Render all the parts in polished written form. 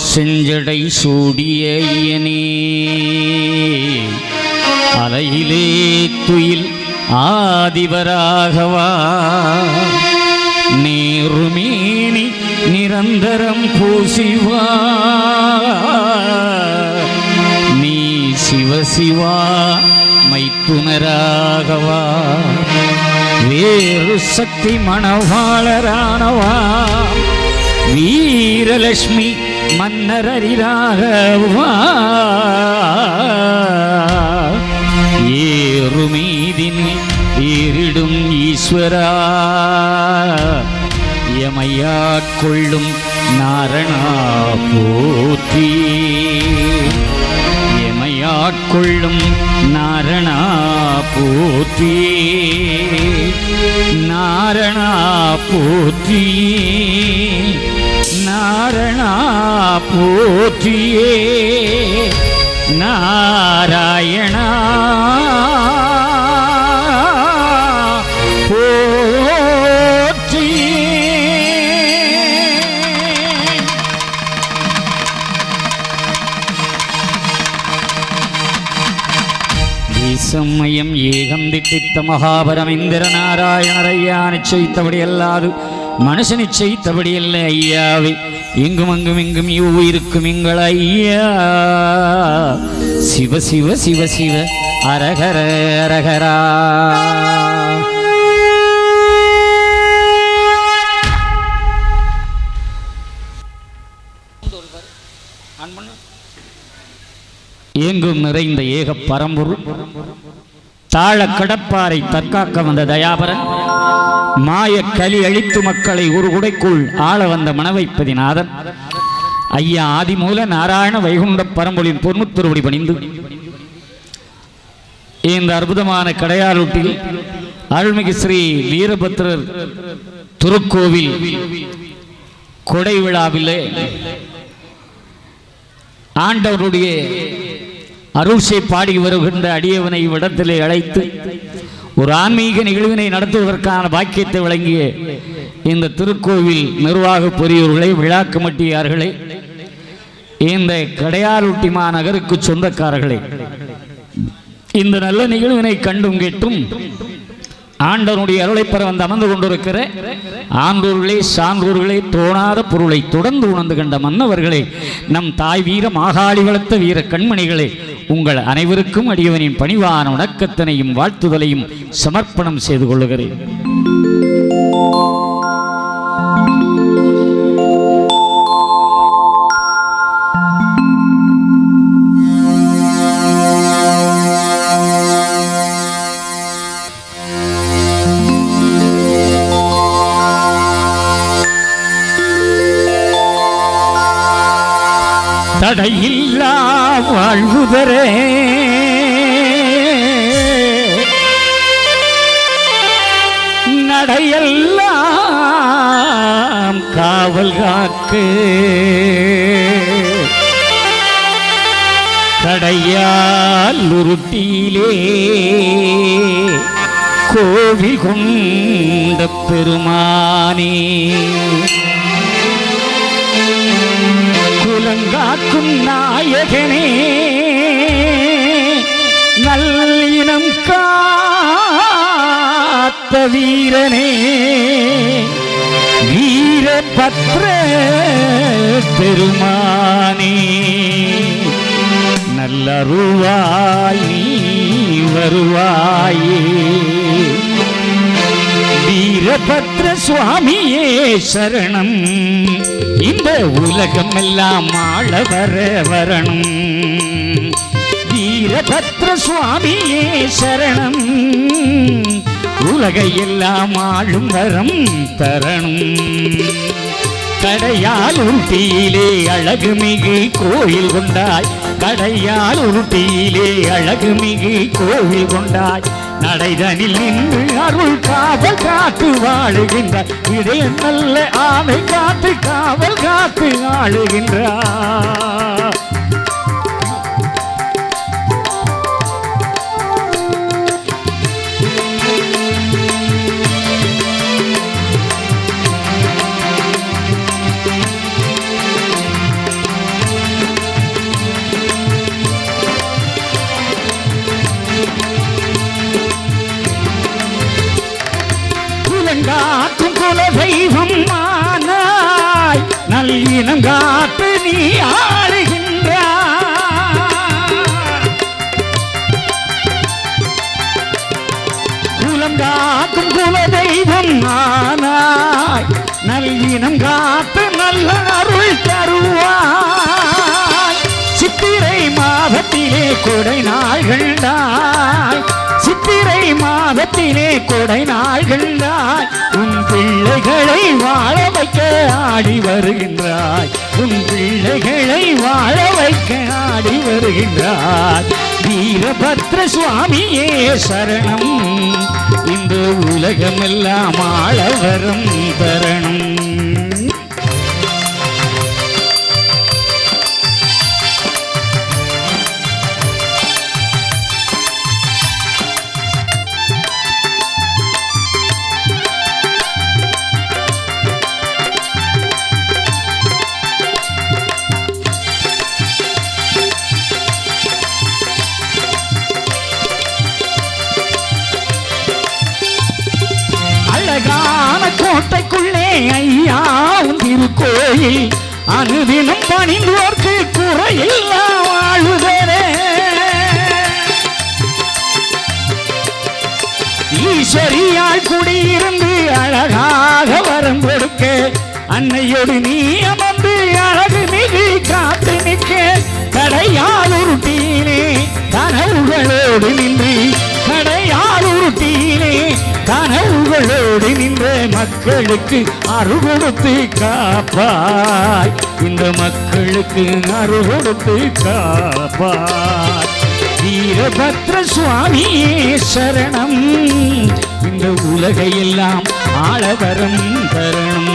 செஞ்சடை சூடிய ஐயனே அலையிலே துயில் ஆதிவராகவா நேருமேனி நிரந்தரம் பூசிவா நீ சிவசிவா மைத்துனராகவா வேறு சக்தி மணவாளரானவா வீரலட்சுமி மன்னரரிராகவா ஏறுமீதின் ஏறிடும் ஈஸ்வரா எமையாட்கொள்ளும் நாரணா போற்றி எமையாட்கொள்ளும் நாரணா போற்றி நாரணா போற்றி நாரணா போற்றியே நாராயணா சமயம் ஏகம் திட்டித்த மகாபரம் இந்திர நாராயணரையா நிச்சயித்தபடி அல்லாது மனுஷ நிச்சயித்தபடி அல்ல ஐயாவே எங்கும் அங்கும் எங்கும் இருக்கும் எங்கள் ஐயா சிவ சிவ சிவ சிவ அரகர அரகரா எங்கும் நிறைந்த ஏக பரம்பொருள் தாழ கடப்பாரை தற்காக்க வந்த தயாபரன் மாய கலி அழித்து மக்களை ஒரு குடைக்குள் ஆள வந்த மனவைப்பதிநாதன் ஐயா ஆதிமூல நாராயண வைகுண்ட பரம்பொருளின் பொன்முத்துருவடி பணிந்து இந்த அற்புதமான கடையாளூட்டில் அருள்மிகு ஸ்ரீ வீரபத்ரர் திருக்கோவில் கொடை விழாவிலே ஆண்டவருடைய அருள்சை பாடி வருகின்ற அடியவனை இடத்திலே அழைத்து ஒரு ஆன்மீக நிகழ்வினை நடத்துவதற்கான பாக்கியத்தை வழங்கிய இந்த திருக்கோவில் நிர்வாக பொறியோர்களே விழா கமிட்டியார்களே இந்த கடையாளூட்டி மாநகருக்கு சொந்தக்காரர்களே இந்த நல்ல நிகழ்வினை கண்டும் கேட்டும் ஆண்டவனுடைய அருளை பெற வந்து அமர்ந்து கொண்டிருக்கிற ஆண்டோர்களே சான்றோர்களே தோணாத பொருளை தொடர்ந்து உணர்ந்து கண்ட மன்னவர்களே நம் தாய் வீர மாகாளி வளர்த்த வீர கண்மணிகளே உங்கள் அனைவருக்கும் அடியவனின் பணிவான வணக்கத்தினையும் வாழ்த்துதலையும் சமர்ப்பணம் செய்து கொள்ளுகிறேன். தடையில்லா வாழ்வுதரே நடையெல்லாம் காவல் காக்கு கடையால் உருட்டியிலே கோவில் கொண்ட பெருமானே குலங்காக்கும் நாயகனே நல்லினம் காத்த வீரனே வீரபத்ர பெருமானே நல்லருவாய் நீ வருவாயே வீரபத்ர சுவாமியே சரணம் இந்த உலகம் எல்லாம் ஆள வர வரணும் வீரபத்ர சுவாமியே சரணம் உலகை எல்லாம் ஆளும் வரம் தரணும் கடையால் உருட்டியிலே அழகுமிகு கோயில் கொண்டாய் கடையால் உருட்டியிலே அழகுமிகு கோவில் கொண்டாய் நடைதனில் நின்று அருள் காவல் காத்து வாழுகின்றார் இடைய நல்ல ஆமை காத்து காவல் காத்து ஆளுகின்றார் தெய்வம் ஆனாய் நல்வினம் காத்து நல்ல அருள் தருவாய் சித்திரை மாதத்திலே கொடை நாள்கண்டாய் சித்திரை மாதத்திலே கொடை நாள்கண்டாய் உன் பிள்ளைகளை வாழ வைக்க ஆடி வருகின்றாய் உன் பிள்ளைகளை வாழ வைக்க ஆடி வருகின்றாய் வீரபத்ர சுவாமியே சரணம் இந்த உலகமெல்லாம் ஆள வரும் தரணும் கோட்டைக்குள்ளே ஐயா உன் திருக்கோயில் அனுதினம் பணிந்தோர்க்கு குறையில்லா வாழ்வுதரே ஈஸ்வரியால் குடியிருந்து அழகாக வரம் கொடுக்க அன்னையோடு நீ அமர்ந்து அழகு மிகு காத்து நிற்க கடையாளுருட்டியிலே கனவுகளோடு நின்று கடையாளுருட்டியிலே கனவுகளோடு நின்ற மக்களுக்கு அருள் கொடுத்து காப்பாய் இந்த மக்களுக்கு அருள் கொடுத்து காப்பாய் வீரபத்ர சுவாமியே சரணம் இந்த உலகையெல்லாம் ஆளவரம் தரணும்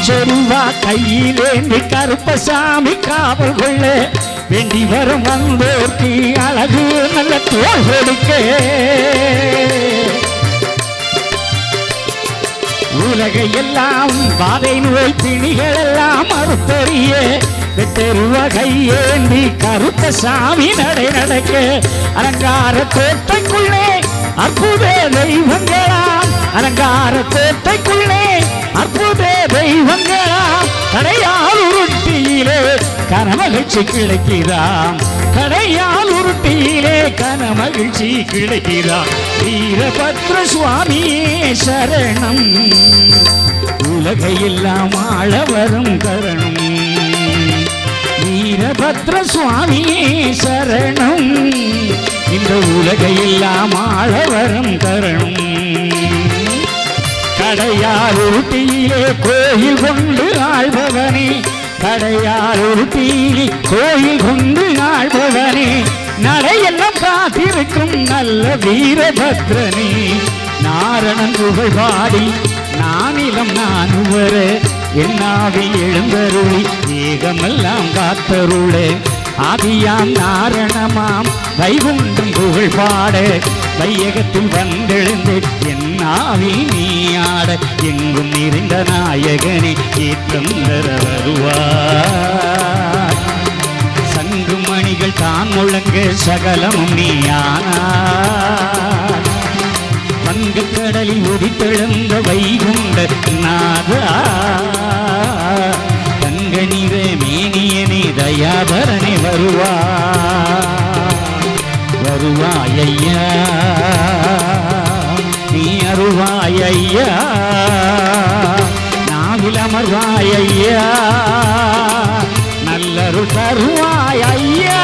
செருவா கையிலேந்தி கருப்பசாமி காவல் கொள்ள வேண்டி வரும் வந்தோர்க்கு அழகு நல்ல தோல் கொடுக்க உலகையெல்லாம் பாதை நோய் பிணிகள் எல்லாம் மறுத்தறிய வெட்டருவா கையேந்தி கருப்பசாமி நடை நடக்க அலங்கார தோட்டைக்குள்ளே அற்புத தெய்வங்களாம் அலங்கார தோட்டைக்குள்ளே அற்புத தெய்வங்களாம் கடையால் உருட்டியிலே கனமகிழ்ச்சி கிடைக்கிறாம் கடையால் உருட்டியிலே கனமகிழ்ச்சி கிடைக்கிறாம் வீரபத்ர சுவாமியே சரணம் உலகையெல்லாம் ஆள வரும் தரணும் வீரபத்ர சுவாமியே சரணம் இந்த உலகையெல்லாம் ஆள வரும் தரணும் கடையார் உருட்டியிலே கோயில் கொண்டு ஆழ்பவனே கடையார் உருட்டியிலே கோயில் கொண்டு ஆழ்பவனே நடையெல்லாம் காத்திருக்கும் நல்ல வீரபத்ரனே நாரணன் புகழ் பாடி நானிலம் நான் வர என்னாவில் எழுந்தருளி ஏகமெல்லாம் காத்தருளே ஆதியாம் நாரணமாம் வைகுண்டம் புகழ் பாட வையகத்தில் வந்தெழுந்து என்னாவில் நீ ஆட எங்கும் நிறைந்த நாயகனே ஏற்றம் தர வருவார் சங்கு மணிகள் தான் முழங்க சகலமும் நீயானார் வங்கக்கடலில் உதித்தெழுந்த வைகுண்ட நாதா தங்க நிற மேனியனே தயாபரணி வருவாயையா நீ அருவாயையா நாவில் அமர்வாயையா நல்லரு தருவாயையா